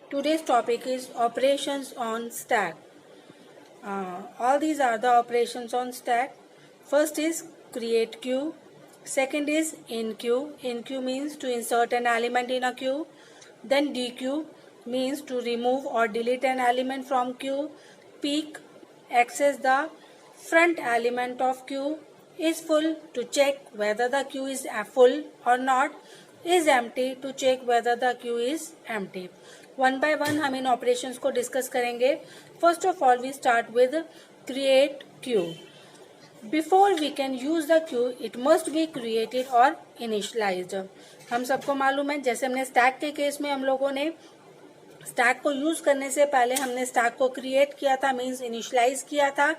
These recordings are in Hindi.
Today's topic is operations on stack. All these are the operations on stack. First is create queue. Second is in queue. In queue means to insert an element in a queue. Then dequeue means to remove or delete an element from queue. Peek, access the front element of queue. Is full, to check whether the queue is full or not. Is empty, to check whether the queue is empty. One by one हम इन ऑपरेशंस को डिस्कस करेंगे. First of all we start with create queue. Before we can use the queue it must be created और इनिशियलाइज्ड. हम सबको मालूम है, जैसे हमने स्टैक के केस में हम लोगों ने स्टैक को यूज करने से पहले हमने स्टैक को क्रिएट किया था, मींस इनिशियलाइज किया था.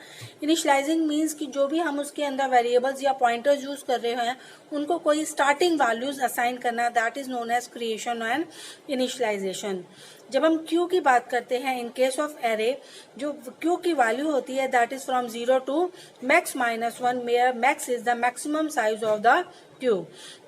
इनिशियलाइजिंग मींस कि जो भी हम उसके अंदर वेरिएबल्स या पॉइंटर्स यूज कर रहे हैं उनको कोई स्टार्टिंग वैल्यूज असाइन करना, that is known as creation and initialization. जब हम क्यू की बात करते हैं इन केस ऑफ एरे, जो क्यू की वैल्यू होती है that is from 0 to max -1, where max is the maximum size of the queue.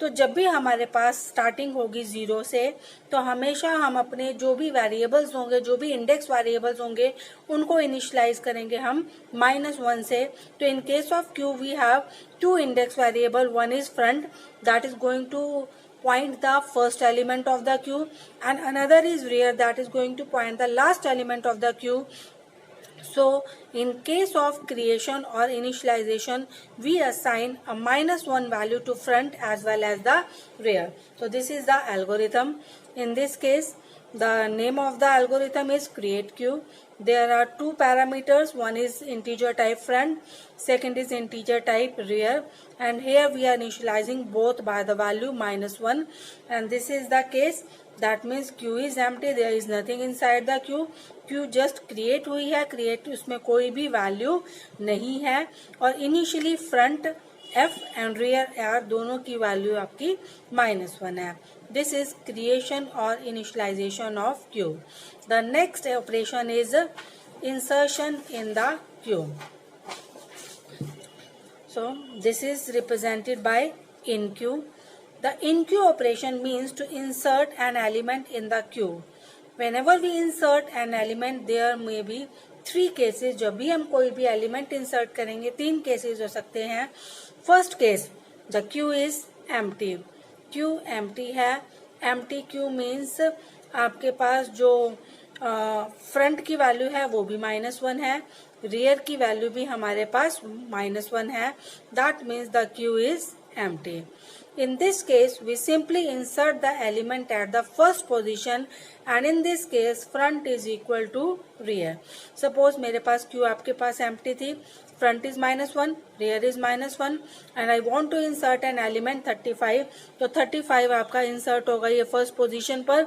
तो जब भी हमारे पास स्टार्टिंग होगी 0 से, तो हमेशा हम अपने जो भी वेरिएबल्स होंगे, जो भी इंडेक्स वेरिएबल्स होंगे, उनको इनिशियलाइज करेंगे हम -1 से. तो in case of queue we have two index variable. One is front, that is going to point the first element of the queue, and another is rear, that is going to point the last element of the queue. So in case of creation or initialization we assign a -1 value to front as well as the rear. So this is the algorithm. In this case the name of the algorithm is create queue. There are two parameters, one is integer type front, second is integer type rear, and here we are initializing both by the value -1, and this is the case. That means queue is empty, there is nothing inside the queue. Q just create हुई है, क्रिएट उसमें कोई भी वैल्यू नहीं है, और initially front F and rear are दोनों की वैल्यू आपकी -1 है. दिस इज क्रिएशन और initialization of queue. The next operation is insertion in the queue. So this is represented by in queue. The in queue operation means to insert an element in the queue. Whenever we insert an element, there may be 3 cases. जब भी हम कोई भी एलिमेंट इंसर्ट करेंगे 3 केसेस हो सकते हैं. First case, the Q is empty. Q empty है. एम्प्टी क्यू मीन्स आपके पास जो फ्रंट की वैल्यू है वो भी -1 है, रियर की वैल्यू भी हमारे पास -1 है. That means the Q is empty. In this case we simply insert the element at the first position, and in this case front is equal to rear. Suppose मेरे पास क्यू आपके पास empty थी, front is -1, rear is -1, and I want to insert an element 35. तो 35 आपका इंसर्ट होगा ये फर्स्ट पोजीशन पर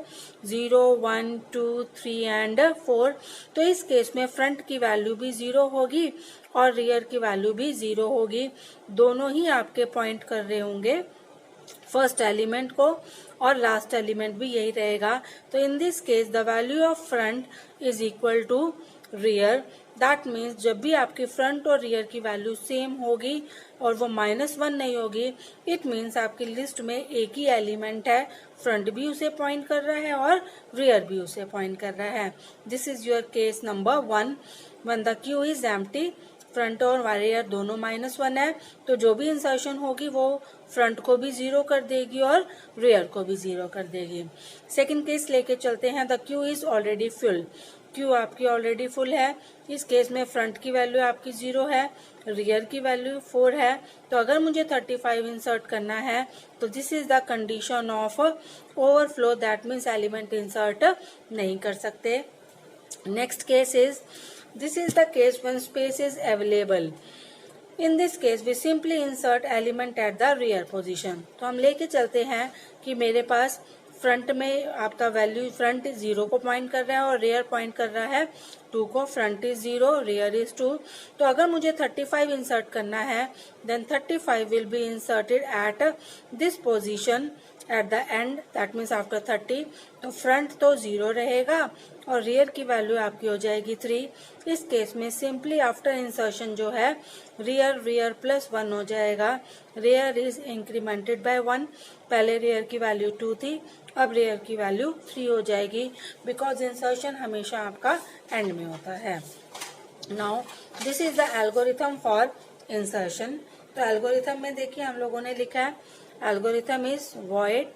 0, 1, 2, 3 एंड 4. तो इस केस में फ्रंट की वैल्यू भी 0 होगी और रियर की वैल्यू भी 0 होगी. दोनों ही आपके पॉइंट कर रहे होंगे फर्स्ट एलिमेंट को, और लास्ट एलिमेंट भी यही रहेगा. तो in this case the value of front is equal to rear. That means जब भी आपकी फ्रंट और रियर की वैल्यू सेम होगी और वो -1 नहीं होगी, इट मीन्स आपकी लिस्ट में एक ही एलिमेंट है, फ्रंट भी उसे पॉइंट कर रहा है और रियर भी उसे पॉइंट कर रहा है. This is your case number 1. When the Q is empty, front और रियर दोनों -1 है, तो जो भी इंसर्शन होगी वो फ्रंट को भी 0 कर देगी और रियर को भी 0 कर देगी. सेकंड केस लेके चलते हैं. The Q is already full. Q आपकी ऑलरेडी फुल है. इस केस में फ्रंट की वैल्यू आपकी 0 है, रियर की वैल्यू 4 है. तो अगर मुझे 35 इंसर्ट करना है तो this is the condition of overflow. That means element insert नहीं कर सकते. Next case is, this is the case when space is available. In this case we simply insert element at the rear position. तो हम लेके चलते हैं कि मेरे पास फ्रंट में आपका वैल्यू फ्रंट 0 को पॉइंट कर रहा है और रियर पॉइंट कर रहा है 2 को. Front is 0, rear is 2. तो अगर मुझे 35 इंसर्ट करना है then 35 will be inserted at this position at the end, that means after 30. तो फ्रंट तो 0 रहेगा और रियर की वैल्यू आपकी हो जाएगी 3. इस केस में सिंपली आफ्टर इंसर्शन जो है रियर +1 हो जाएगा. Rear is incremented by 1. पहले रियर की वैल्यू 2 थी अब रेयर की वैल्यू 3 हो जाएगी, बिकॉज इंसर्शन हमेशा आपका एंड में होता है। Now this is the algorithm for insertion. तो एल्गोरिथम में देखिए हम लोगों ने लिखा है algorithm is void,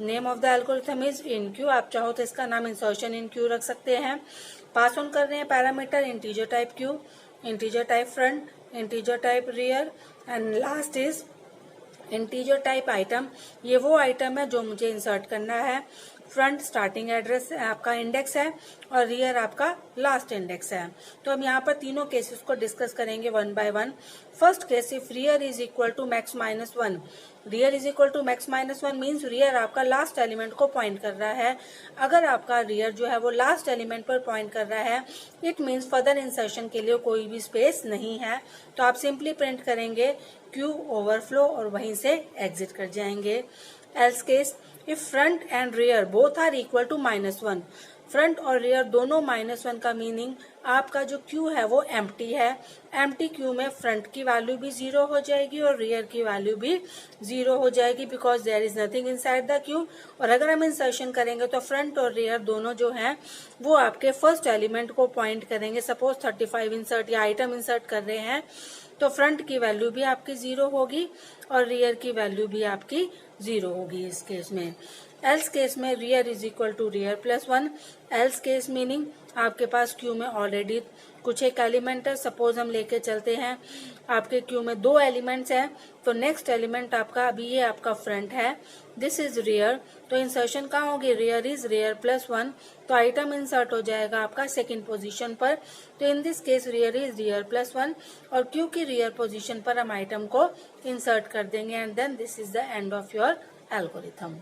name of the algorithm is in Q. आप चाहो तो इसका नाम इंसर्शन इन क्यू रख सकते हैं। पास ऑन कर रहे हैं parameter integer type Q, integer type front, integer type rear and last is integer type item. ये वो आइटम है जो मुझे इंसर्ट करना है। फ्रंट स्टार्टिंग एड्रेस आपका इंडेक्स है और रियर आपका लास्ट इंडेक्स है। तो हम यहाँ पर तीनों केसेस को डिस्कस करेंगे one by one. First case if rear is equal to max minus one, rear is equal to max minus one means rear आपका लास्ट एलिमेंट को पॉइंट कर रहा है। अगर आपका रियर जो है वो लास्ट एलिमेंट पर पॉइंट कर रहा है, इट मीन्स फर्दर इंसर्शन के लिए कोई भी स्पेस नहीं है। तो आप सिंपली प्रिंट करेंगे क्यू ओवरफ्लो और वहीं से एग्जिट कर जाएंगे। Else case if front and rear both are equal to minus one, front और रियर दोनों माइनस वन का मीनिंग आपका जो क्यू है वो एम्प्टी है। एम्प्टी क्यू में फ्रंट की वैल्यू भी 0 हो जाएगी और रियर की वैल्यू भी 0 हो जाएगी, because there is nothing inside the queue. और अगर हम इंसर्शन करेंगे तो फ्रंट और रियर दोनों जो हैं वो आपके फर्स्ट एलिमेंट को पॉइंट करेंगे। सपोज 35 इंसर्ट या आइटम इंसर्ट कर रहे हैं तो फ्रंट की वैल्यू भी आपकी 0 होगी और रियर की वैल्यू भी आपकी 0 होगी इस केस में। एल्स केस में rear is equal to rear plus one. Else case meaning आपके पास क्यू में ऑलरेडी कुछ एक एलिमेंट है। सपोज हम लेके चलते हैं आपके क्यू में 2 एलिमेंट्स हैं, तो नेक्स्ट एलिमेंट आपका अभी ये आपका फ्रंट है, दिस इज रियर। तो इंसर्शन कहाँ होगी, rear is rear plus one, तो आइटम इंसर्ट हो जाएगा आपका सेकंड पोजीशन पर। तो in this case rear is rear plus one, और क्यू की रियर पोजीशन पर हम आइटम को इंसर्ट कर देंगे and then this is the end of your algorithm.